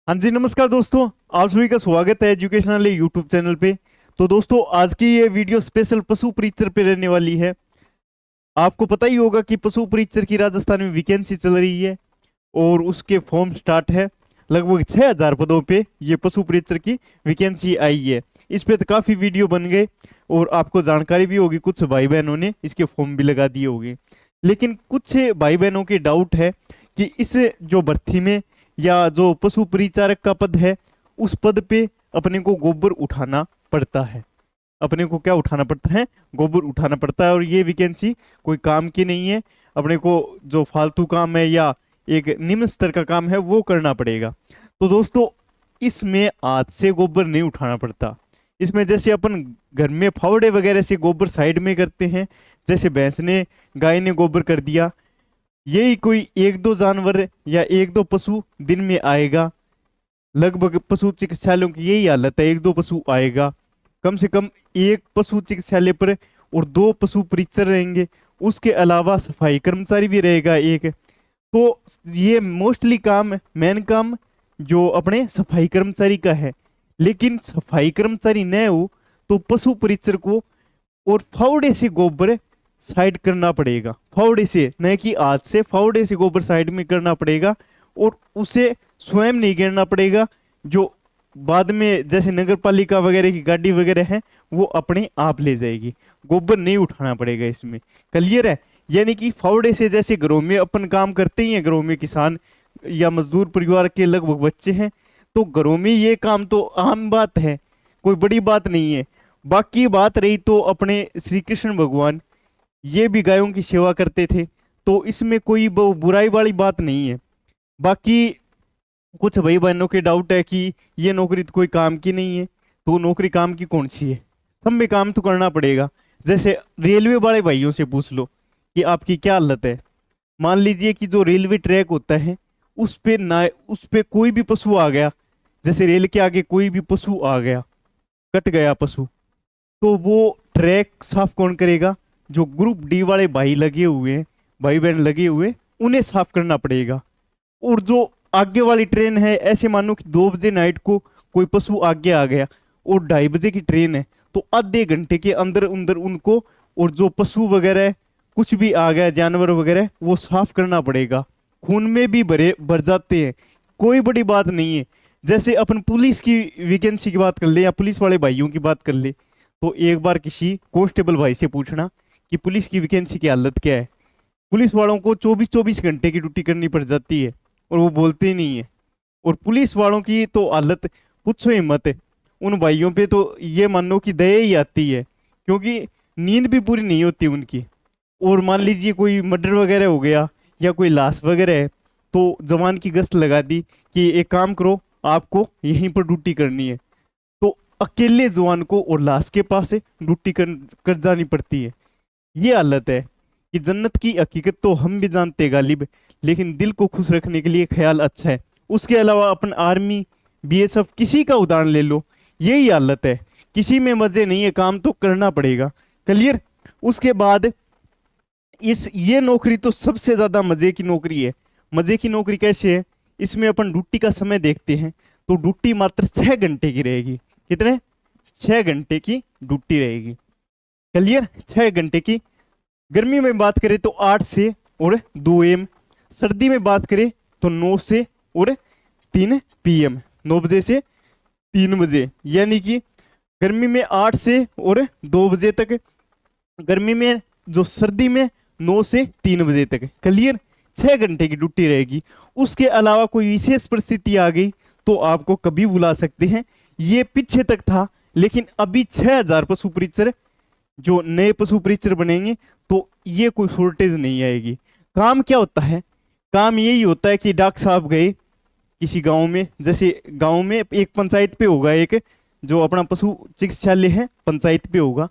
हाँ जी, नमस्कार दोस्तों। आप सभी का स्वागत है एजुकेशनल यूट्यूब चैनल पे। तो दोस्तों, आज की ये वीडियो स्पेशल पशु परीक्षर पे रहने वाली है। आपको पता ही होगा कि पशु परीक्षर की राजस्थान में वैकेंसी चल रही है और उसके फॉर्म स्टार्ट है। लगभग 6,000 पदों पे ये पशु परीक्षर की वैकेंसी आई है। इस पे तो काफी वीडियो बन गए और आपको जानकारी भी होगी। कुछ भाई बहनों ने इसके फॉर्म भी लगा दिए होंगे, लेकिन कुछ भाई बहनों की डाउट है कि इस जो भर्ती में या जो पशु परिचारक का पद है, उस पद पे अपने को गोबर उठाना पड़ता है। अपने को क्या उठाना पड़ता है? गोबर उठाना पड़ता है। और ये वैकेंसी कोई काम की नहीं है। अपने को जो फालतू काम है या एक निम्न स्तर का काम है वो करना पड़ेगा। तो दोस्तों, इसमें हाथ से गोबर नहीं उठाना पड़ता। इसमें जैसे अपन घर में फावड़े वगैरह से गोबर साइड में करते हैं, जैसे भैंस ने गाय ने गोबर कर दिया, यही कोई एक दो जानवर या एक दो पशु दिन में आएगा। लगभग पशु चिकित्सालयों की यही हालत है, एक दो पशु आएगा। कम से कम एक पशु चिकित्सालय पर और दो पशु परीक्षक रहेंगे। उसके अलावा सफाई कर्मचारी भी रहेगा एक। तो ये मोस्टली काम, मेन काम जो अपने सफाई कर्मचारी का है। लेकिन सफाई कर्मचारी न हो तो पशु परीक्षक को और फावड़े से गोबर साइड करना पड़ेगा। फावड़े से, न कि हाथ से, फावड़े से गोबर साइड में करना पड़ेगा। और उसे स्वयं नहीं गिरना पड़ेगा। जो बाद में जैसे नगर पालिका वगैरह की गाड़ी वगैरह है वो अपने आप ले जाएगी। गोबर नहीं उठाना पड़ेगा इसमें। क्लियर है? यानी कि फावड़े से, जैसे घरों में अपन काम करते ही हैं, घरों में किसान या मजदूर परिवार के लगभग बच्चे हैं, तो घरों में ये काम तो आम बात है, कोई बड़ी बात नहीं है। बाकी बात रही तो अपने श्री कृष्ण भगवान, ये भी गायों की सेवा करते थे, तो इसमें कोई बुराई वाली बात नहीं है। बाकी कुछ भाई बहनों के डाउट है कि ये नौकरी तो कोई काम की नहीं है। तो नौकरी काम की कौन सी है? सब में काम तो करना पड़ेगा। जैसे रेलवे वाले भाइयों से पूछ लो कि आपकी क्या हालत है। मान लीजिए कि जो रेलवे ट्रैक होता है उस पे कोई भी पशु आ गया, जैसे रेल के आगे कोई भी पशु आ गया, कट गया पशु, तो वो ट्रैक साफ कौन करेगा? जो ग्रुप डी वाले भाई लगे हुए हैं, भाई बहन लगे हुए, उन्हें साफ करना पड़ेगा। और जो आगे वाली ट्रेन है, ऐसे मानो कि 2 बजे नाइट को कोई पशु आगे आ गया और 2:30 बजे की ट्रेन है, तो आधे घंटे के अंदर अंदर उनको, और जो पशु वगैरह कुछ भी आ गया, जानवर वगैरह, वो साफ करना पड़ेगा। खून में भी भर जाते हैं, कोई बड़ी बात नहीं है। जैसे अपन पुलिस की वैकेंसी की बात कर ले या पुलिस वाले भाइयों की बात कर ले, तो एक बार किसी कांस्टेबल भाई से पूछना कि पुलिस की वैकेंसी की हालत क्या है। पुलिस वालों को 24-24 घंटे की ड्यूटी करनी पड़ जाती है और वो बोलते ही नहीं है। और पुलिस वालों की तो हालत पूछो ही मत है। उन भाइयों पे तो ये मानो कि दया ही आती है, क्योंकि नींद भी पूरी नहीं होती उनकी। और मान लीजिए कोई मर्डर वगैरह हो गया या कोई लाश वगैरह है, तो जवान की गश्त लगा दी कि एक काम करो, आपको यहीं पर ड्यूटी करनी है, तो अकेले जवान को और लाश के पास से ड्यूटी कर जानी पड़ती है। ये हालत है कि जन्नत की हकीकत तो हम भी जानते हैं गालिब, लेकिन दिल को खुश रखने के लिए ख्याल अच्छा है। उसके अलावा अपन आर्मी, बीएसएफ, किसी का उदाहरण ले लो, यही हालत है। किसी में मजे नहीं है, काम तो करना पड़ेगा। क्लियर? उसके बाद इस ये नौकरी तो सबसे ज्यादा मजे की नौकरी है। मजे की नौकरी कैसे है? इसमें अपन ड्यूटी का समय देखते हैं, तो ड्यूटी मात्र 6 घंटे की रहेगी। कितने? 6 घंटे की ड्यूटी रहेगी। क्लियर? 6 घंटे की। गर्मी में बात करें तो 8 से और 2 AM। सर्दी में बात करें तो 9 से और 3 PM। 9 बजे से 3 बजे, यानी कि गर्मी में 8 से और 2 बजे तक, गर्मी में, जो सर्दी में 9 से 3 बजे तक। क्लियर? 6 घंटे की ड्यूटी रहेगी। उसके अलावा कोई विशेष परिस्थिति आ गई तो आपको कभी बुला सकते हैं। ये पीछे तक था, लेकिन अभी 6,000 पशु परीक्षक, जो नए पशु परीक्षक बनेंगे, तो ये कोई शॉर्टेज नहीं आएगी। काम क्या होता है? काम यही होता है कि डॉक्टर साहब गए किसी गांव में, जैसे गांव में एक पंचायत पे होगा, एक जो अपना पशु चिकित्सालय है पंचायत पे होगा,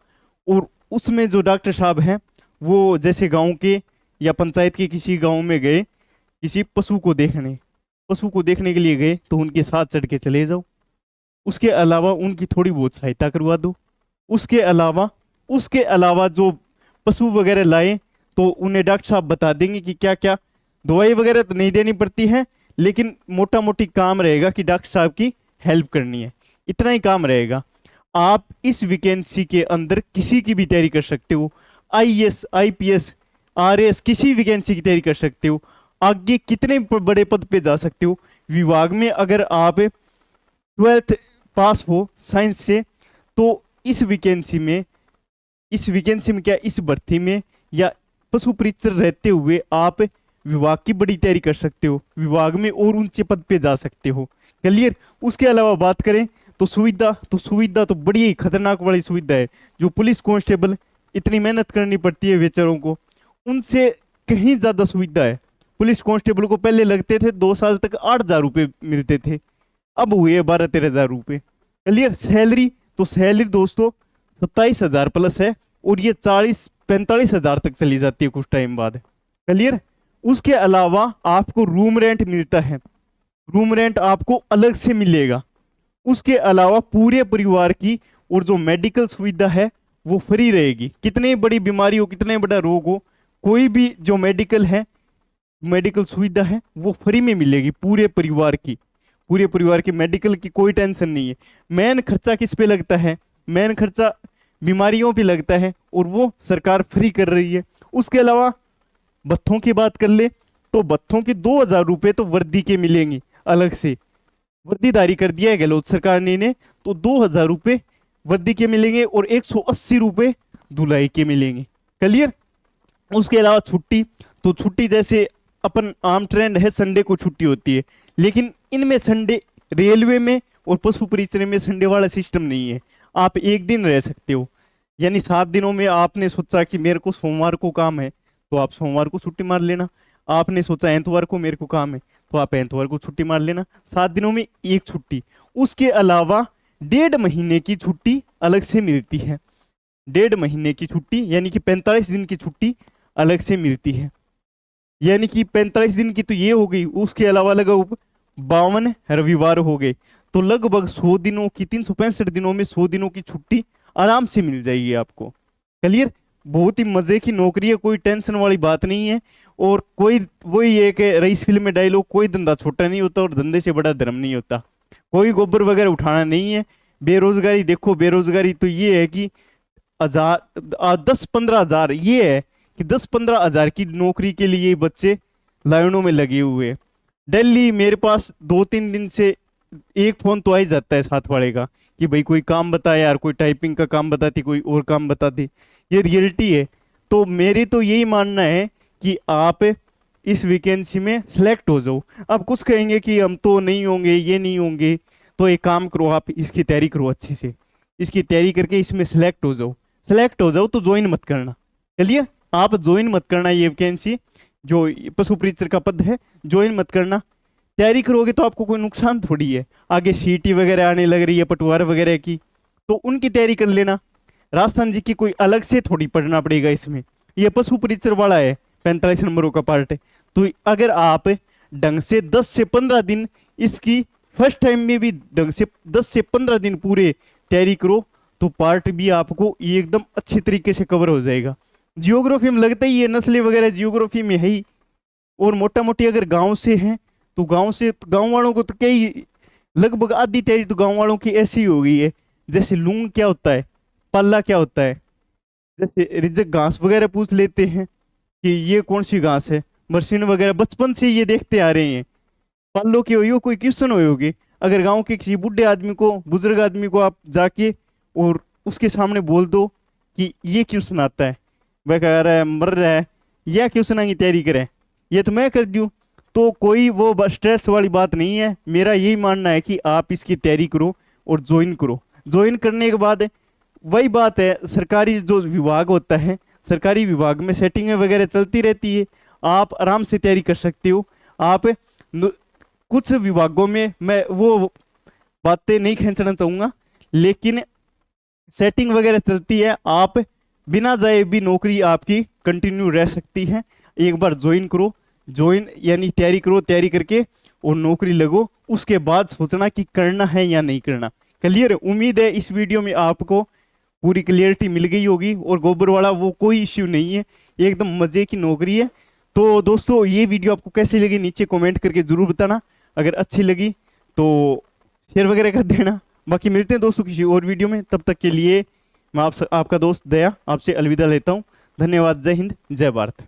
और उसमें जो डॉक्टर साहब हैं वो जैसे गांव के या पंचायत के किसी गांव में गए किसी पशु को देखने, पशु को देखने के लिए गए, तो उनके साथ चढ़ के चले जाओ। उसके अलावा उनकी थोड़ी बहुत सहायता करवा दो। उसके अलावा जो पशु वगैरह लाए तो उन्हें डॉक्टर साहब बता देंगे कि क्या क्या। दवाई वगैरह तो नहीं देनी पड़ती है, लेकिन मोटा मोटी काम रहेगा कि डॉक्टर साहब की हेल्प करनी है, इतना ही काम रहेगा। आप इस वैकेंसी के अंदर किसी की भी तैयारी कर सकते हो, आईएएस, आईपीएस, आरएएस, किसी वैकेंसी की तैयारी कर सकते हो। आगे कितने बड़े पद पे जा सकते हो विभाग में, अगर आप 12th पास हो साइंस से, तो इस वैकेंसी में क्या, इस भर्ती में या पशु परीक्षक रहते हुए आप विभाग की बड़ी तैयारी कर सकते हो, विभाग में और ऊंचे पद पे जा सकते हो। क्लियर। उसके अलावा बात करें तो सुविधा तो बड़ी ही खतरनाक वाली सुविधा है। जो पुलिस कांस्टेबल इतनी मेहनत करनी पड़ती है बेचारों को, उनसे कहीं ज्यादा सुविधा है। पुलिस कांस्टेबल को पहले लगते थे 2 साल तक 8,000 रुपये मिलते थे, अब हुए 12-13,000 रुपये। क्लियर। सैलरी दोस्तों 27,000 प्लस है, और ये 40-45,000 तक चली जाती है कुछ टाइम बाद। क्लियर। उसके अलावा आपको रूम रेंट मिलता है, रूम रेंट आपको अलग से मिलेगा। उसके अलावा पूरे परिवार की और जो मेडिकल सुविधा है वो फ्री रहेगी। कितनी बड़ी बीमारी हो, कितने बड़ा रोग हो, कोई भी जो मेडिकल सुविधा है वो फ्री में मिलेगी पूरे परिवार की मेडिकल की कोई टेंशन नहीं है। मेन खर्चा किस पे लगता है, मेन खर्चा बीमारियों पे लगता है, और वो सरकार फ्री कर रही है। उसके अलावा भत्तों की बात कर ले तो भत्तों के 2,000 रुपये तो वर्दी के मिलेंगे, अलग से वर्दीदारी कर दिया है गहलोत सरकार ने इन्हें, तो 2,000 रुपये वर्दी के मिलेंगे और 180 रुपये धुलाई के मिलेंगे। क्लियर। उसके अलावा छुट्टी जैसे अपन आम ट्रेंड है संडे को छुट्टी होती है, लेकिन इनमें संडे, रेलवे में और पशु परिचय में संडे वाला सिस्टम नहीं है। आप एक दिन रह सकते हो, यानी 7 दिनों में आपने सोचा कि मेरे को सोमवार को काम है तो आप सोमवार को छुट्टी मार लेना, आपने सोचा एतवार को मेरे को काम है तो आप एतवार को छुट्टी मार लेना। 7 दिनों में एक छुट्टी। उसके अलावा 1.5 महीने की छुट्टी अलग से मिलती है, 1.5 महीने की छुट्टी यानी कि 45 दिन की छुट्टी अलग से मिलती है। यानी कि 45 दिन की तो ये हो गई, उसके अलावा लगभग 52 रविवार हो गए, तो लगभग 100 दिनों की, 365 दिनों में 100 दिनों की छुट्टी आराम से मिल जाएगी आपको। क्लियर। बहुत ही मजे की नौकरी है, कोई टेंशन वाली बात नहीं है। और कोई, वही एक रईस फिल्म में डायलॉग, कोई धंधा छोटा नहीं होता और धंधे से बड़ा धर्म नहीं होता। कोई गोबर वगैरह उठाना नहीं है। बेरोजगारी देखो, बेरोजगारी तो ये है कि 10-15 हज़ार, ये है कि 10-15 हज़ार की नौकरी के लिए बच्चे लाइनों में लगे हुए हैं। डेली मेरे पास 2-3 दिन से एक फोन तो आ ही जाता है साथ वाले का कि भाई कोई काम बता यार, कोई टाइपिंग का काम बताती, कोई और काम बताती। ये रियलिटी है। तो मेरी तो यही मानना है कि आप इस वैकेंसी में सिलेक्ट हो जाओ। अब कुछ कहेंगे कि हम तो नहीं होंगे, ये नहीं होंगे, तो एक काम करो, आप इसकी तैयारी करो अच्छे से, इसकी तैयारी करके इसमें सिलेक्ट हो जाओ। सिलेक्ट हो जाओ तो ज्वाइन मत करना। चलिए, आप ज्वाइन मत करना, ये वैकेंसी जो पशु परीक्षक का पद है ज्वाइन मत करना। तैयारी करोगे तो आपको कोई नुकसान थोड़ी है। आगे सीटी वगैरह आने लग रही है पटवार वगैरह की, तो उनकी तैयारी कर लेना। राजस्थान जी की कोई अलग से थोड़ी पढ़ना पड़ेगा इसमें, ये पशु परीक्षक वाला है, 45 नंबरों का पार्ट है। तो अगर आप ढंग से 10 से 15 दिन इसकी फर्स्ट टाइम में भी ढंग से 10 से 15 दिन पूरे तैयारी करो तो पार्ट भी आपको ये एकदम अच्छे तरीके से कवर हो जाएगा। जियोग्राफी में लगता ही है, नस्लें वगैरह जियोग्राफी में है ही। और मोटा मोटी अगर गांव से हैं तो गांव वालों को तो क्या ही, लगभग आधी तैयारी तो गांव वालों की ऐसी हो गई है। जैसे लूंग क्या होता है, पल्ला क्या होता है, जैसे रिजक घास वगैरह पूछ लेते हैं कि ये कौन सी घास है, बरसीन वगैरह बचपन से ये देखते आ रहे हैं। पल्लो के हो कोई क्वेश्चन होगी, अगर गांव के किसी बुढ़े आदमी को, बुजुर्ग आदमी को आप जाके और उसके सामने बोल दो कि ये क्वेश्चन आता है, वह कह रहा है मर रहा है, यह क्वेश्चन की तैयारी करें, ये तो मैं कर दूँ, तो कोई वो स्ट्रेस वाली बात नहीं है। मेरा यही मानना है कि आप इसकी तैयारी करो और ज्वाइन करो। ज्वाइन करने के बाद वही बात है, सरकारी जो विभाग होता है, सरकारी विभाग में सेटिंगें वगैरह चलती रहती है, आप आराम से तैयारी कर सकते हो। आप कुछ विभागों में, मैं वो बातें नहीं खींचना चाहूँगा, लेकिन सेटिंग वगैरह चलती है, आप बिना जाए भी नौकरी आपकी कंटिन्यू रह सकती है। एक बार ज्वाइन करो, ज्वाइन यानी तैयारी करो, तैयारी करके और नौकरी लगो, उसके बाद सोचना कि करना है या नहीं करना। क्लियर। उम्मीद है इस वीडियो में आपको पूरी क्लियरिटी मिल गई होगी। और गोबर वाला वो कोई इश्यू नहीं है, एकदम मजे की नौकरी है। तो दोस्तों ये वीडियो आपको कैसी लगी नीचे कमेंट करके जरूर बताना। अगर अच्छी लगी तो शेयर वगैरह कर देना। बाकी मिलते हैं दोस्तों किसी और वीडियो में, तब तक के लिए मैं आपका दोस्त दया आपसे अलविदा लेता हूँ। धन्यवाद। जय हिंद, जय भारत।